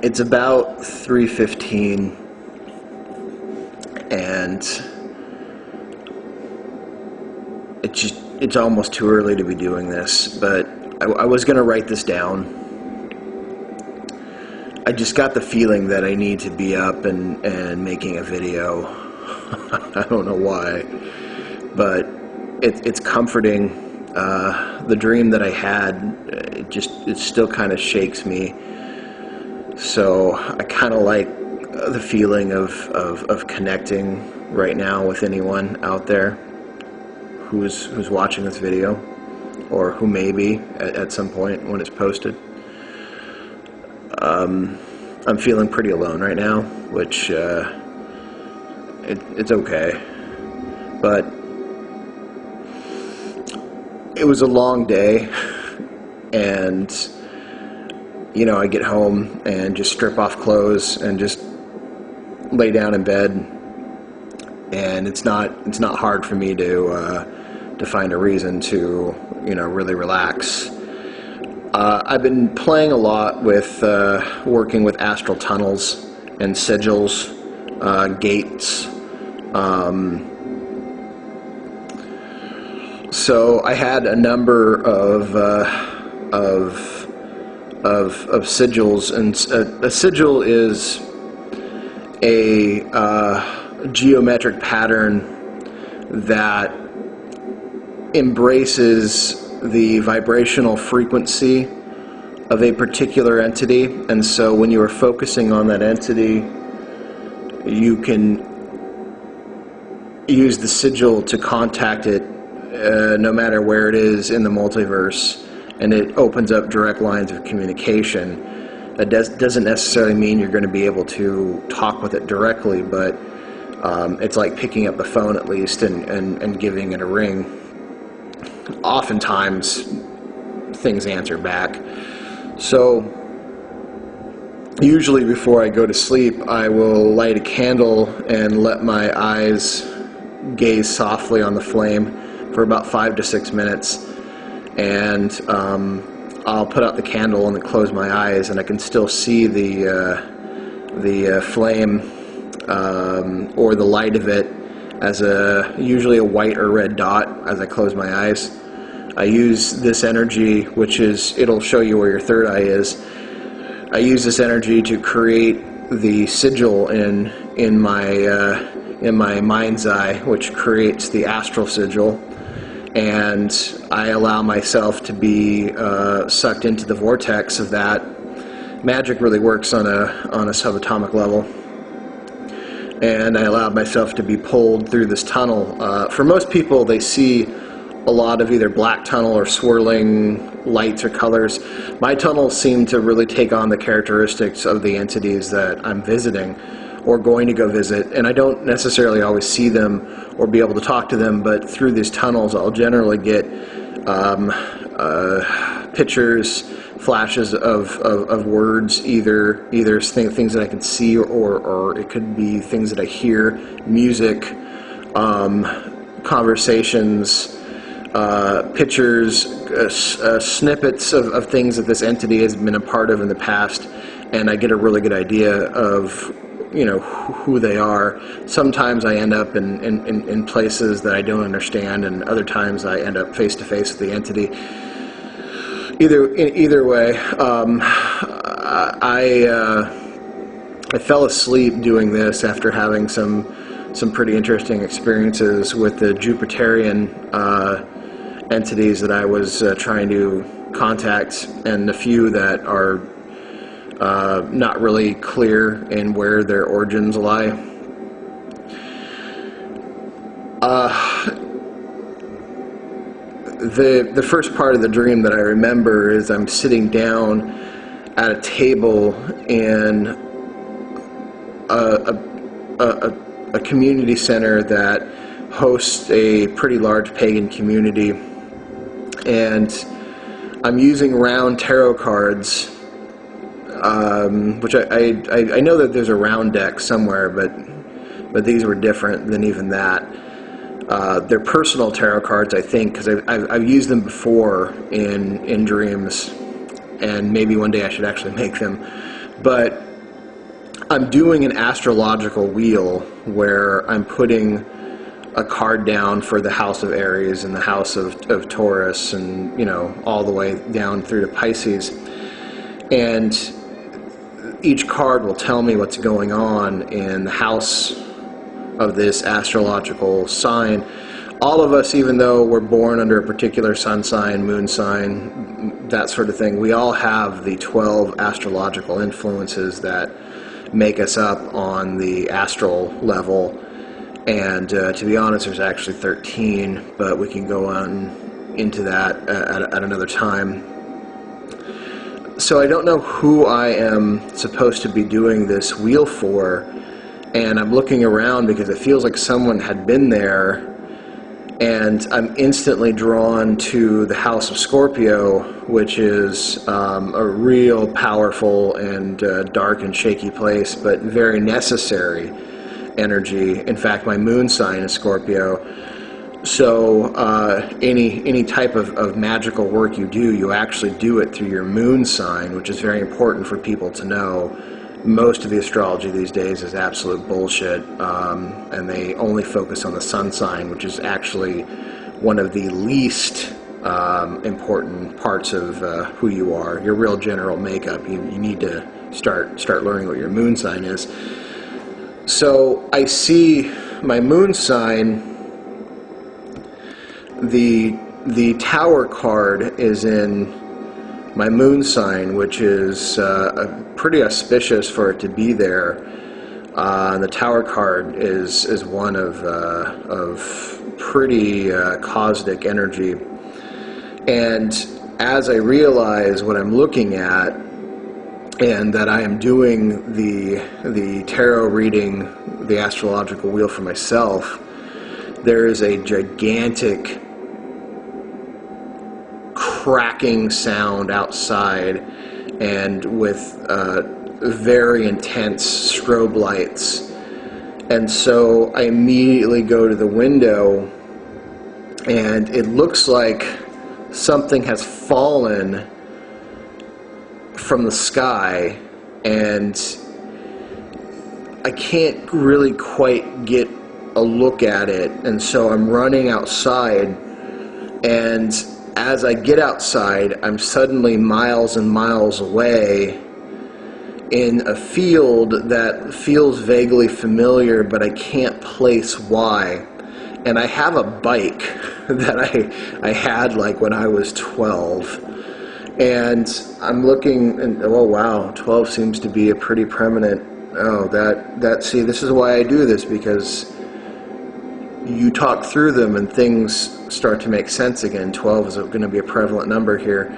It's about 3:15, and it's almost too early to be doing this, but I was going to write this down. I just got the feeling that I need to be up and making a video. I don't know why, but it's comforting. The dream that I had, it still kind of shakes me. So I kind of like the feeling of connecting right now with anyone out there who's watching this video, or who may be at some point when it's posted. I'm feeling pretty alone right now, which it's okay, but it was a long day, and I get home and just strip off clothes and just lay down in bed, and it's not hard for me to find a reason to really relax. I've been playing a lot with working with astral tunnels and sigils, gates. So I had a number of sigils, and a sigil is a geometric pattern that embraces the vibrational frequency of a particular entity, and so when you are focusing on that entity, you can use the sigil to contact it no matter where it is in the multiverse, and it opens up direct lines of communication. That doesn't necessarily mean you're going to be able to talk with it directly, but it's like picking up the phone at least and giving it a ring. Oftentimes things answer back. So usually before I go to sleep, I will light a candle and let my eyes gaze softly on the flame for about 5 to 6 minutes, and I'll put out the candle and then close my eyes, and I can still see the flame or the light of it as usually a white or red dot as I close my eyes. I use this energy, which is, it'll show you where your third eye is. I use this energy to create the sigil in my mind's eye, which creates the astral sigil, and I allow myself to be sucked into the vortex of that. Magic really works on a subatomic level, and I allowed myself to be pulled through this tunnel. For most people, they see a lot of either black tunnel or swirling lights or colors. My tunnels seem to really take on the characteristics of the entities that I'm visiting or going to go visit, and I don't necessarily always see them or be able to talk to them, but through these tunnels I'll generally get pictures, flashes of words, either things that I can see, or it could be things that I hear, music, conversations, pictures, snippets of things that this entity has been a part of in the past, and I get a really good idea of who they are. Sometimes I end up in places that I don't understand, and other times I end up face to face with the entity. Either way, I fell asleep doing this after having some pretty interesting experiences with the Jupiterian entities that I was trying to contact, and a few that are not really clear in where their origins lie. The first part of the dream that I remember is I'm sitting down at a table in a community center that hosts a pretty large pagan community, and I'm using round tarot cards, which I know that there's a round deck somewhere, but these were different than even that. They're personal tarot cards, I think, because I've used them before in dreams, and maybe one day I should actually make them. But I'm doing an astrological wheel where I'm putting a card down for the house of Aries and the house of Taurus, and, you know, all the way down through to Pisces. And each card will tell me what's going on in the house of this astrological sign. All of us, even though we're born under a particular sun sign, moon sign, that sort of thing, we all have the 12 astrological influences that make us up on the astral level. And to be honest, there's actually 13, but we can go on into that at another time. So I don't know who I am supposed to be doing this wheel for, and I'm looking around because it feels like someone had been there, and I'm instantly drawn to the house of Scorpio, which is a real powerful and dark and shaky place, but very necessary energy. In fact, my moon sign is Scorpio. So any type of magical work you do, you actually do it through your moon sign, which is very important for people to know. Most of the astrology these days is absolute bullshit, and they only focus on the sun sign, which is actually one of the least important parts of who you are. Your real general makeup. You need to start learning what your moon sign is. So I see my moon sign. The tower card is in my moon sign, which is pretty auspicious for it to be there. The tower card is one of pretty cosmic energy. And as I realize what I'm looking at, and that I am doing the tarot reading, the astrological wheel for myself, there is a gigantic cracking sound outside, and with very intense strobe lights. And so I immediately go to the window, and it looks like something has fallen from the sky, and I can't really quite get a look at it. And so I'm running outside, and as I get outside, I'm suddenly miles and miles away in a field that feels vaguely familiar, but I can't place why. And I have a bike that I had like when I was 12. And I'm looking, and oh wow, 12 seems to be a pretty prominent, see, this is why I do this, because you talk through them and things start to make sense again. 12 is going to be a prevalent number here.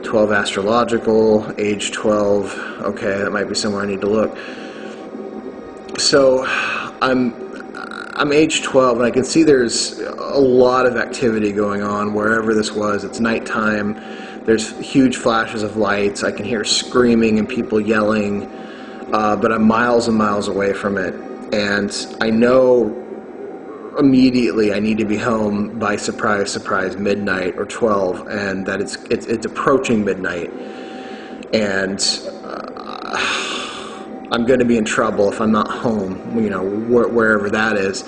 12 astrological, age 12, okay, that might be somewhere I need to look. So I'm age 12, and I can see there's a lot of activity going on wherever this was. It's nighttime. There's huge flashes of lights. I can hear screaming and people yelling, but I'm miles and miles away from it. And I know immediately I need to be home by surprise midnight or 12, and that it's approaching midnight. And I'm going to be in trouble if I'm not home, wherever that is.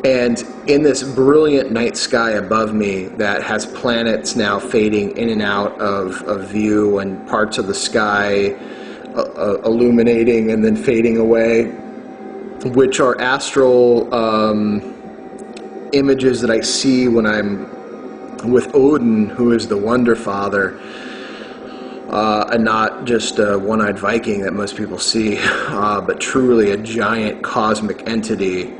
And in this brilliant night sky above me that has planets now fading in and out of view, and parts of the sky illuminating and then fading away, which are astral images that I see when I'm with Odin, who is the Wonder Father, and not just a one-eyed Viking that most people see, but truly a giant cosmic entity.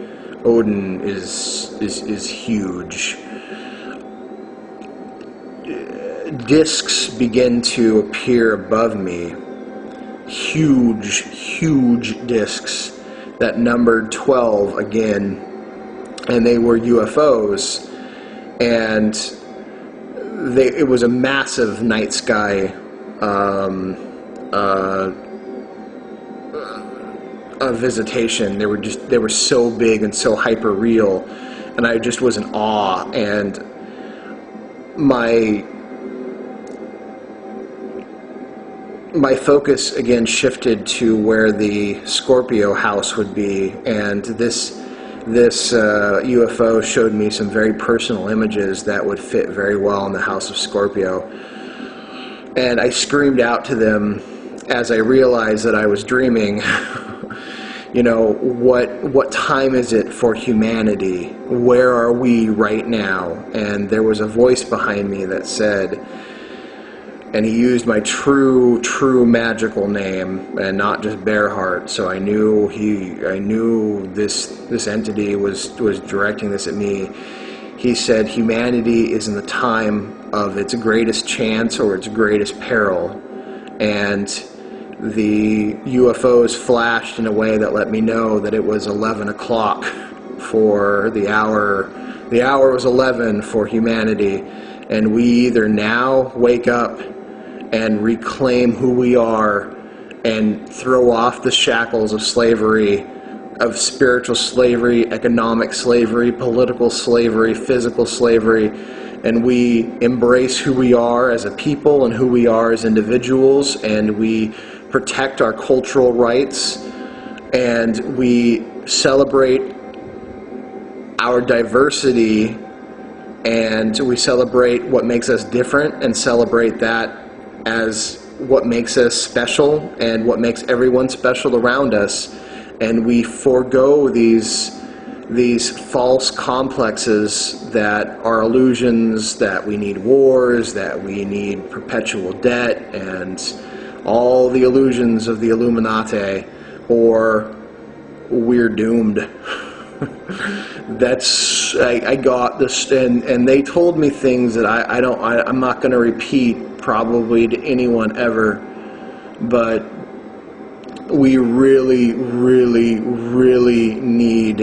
Odin is huge. Discs begin to appear above me. Huge discs that numbered 12 again, and they were UFOs. And it was a massive night sky a visitation. They were so big and so hyper real, and I just was in awe. And my my focus again shifted to where the Scorpio house would be, and this UFO showed me some very personal images that would fit very well in the house of Scorpio. And I screamed out to them as I realized that I was dreaming, you know, what time is it for humanity? Where are we right now? And there was a voice behind me that said, and he used my true magical name and not just Bearheart. So I knew this entity was directing this at me. He said humanity is in the time of its greatest chance or its greatest peril, and the UFOs flashed in a way that let me know that it was 11 o'clock for the hour. The hour was 11 for humanity, and we either now wake up and reclaim who we are and throw off the shackles of slavery, of spiritual slavery, economic slavery, political slavery, physical slavery, and we embrace who we are as a people and who we are as individuals, and we protect our cultural rights, and we celebrate our diversity, and we celebrate what makes us different and celebrate that as what makes us special and what makes everyone special around us, and we forego these false complexes that are illusions, that we need wars, that we need perpetual debt, and all the illusions of the Illuminati, or we're doomed. I got this, and they told me things that I'm not going to repeat probably to anyone ever, but we really need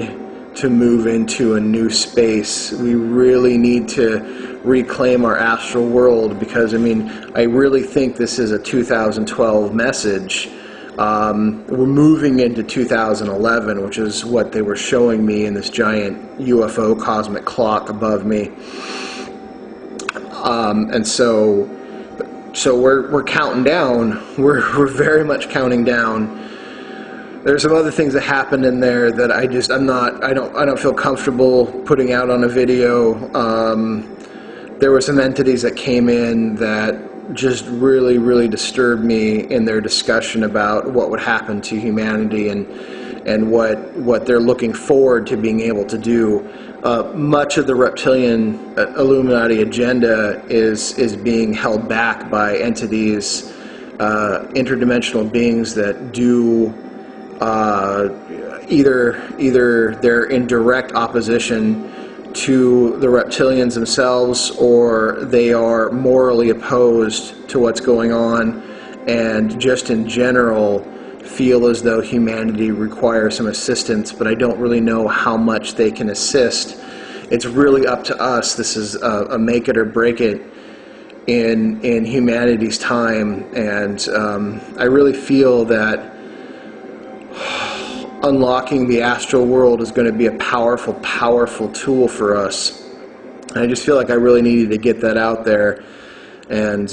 to move into a new space. We really need to reclaim our astral world, because I mean, I really think this is a 2012 message. We're moving into 2011, which is what they were showing me in this giant UFO cosmic clock above me. And so we're counting down. We're very much counting down. There's some other things that happened in there that I don't feel comfortable putting out on a video. There were some entities that came in that just really disturbed me in their discussion about what would happen to humanity and what they're looking forward to being able to do. Much of the reptilian Illuminati agenda is being held back by entities, interdimensional beings that do either they're in direct opposition to the reptilians themselves, or they are morally opposed to what's going on, and just in general feel as though humanity requires some assistance, but I don't really know how much they can assist. It's really up to us. This is a make it or break it in humanity's time, and I really feel that unlocking the astral world is going to be a powerful tool for us. And I just feel like I really needed to get that out there, and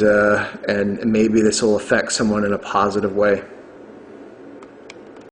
maybe this will affect someone in a positive way.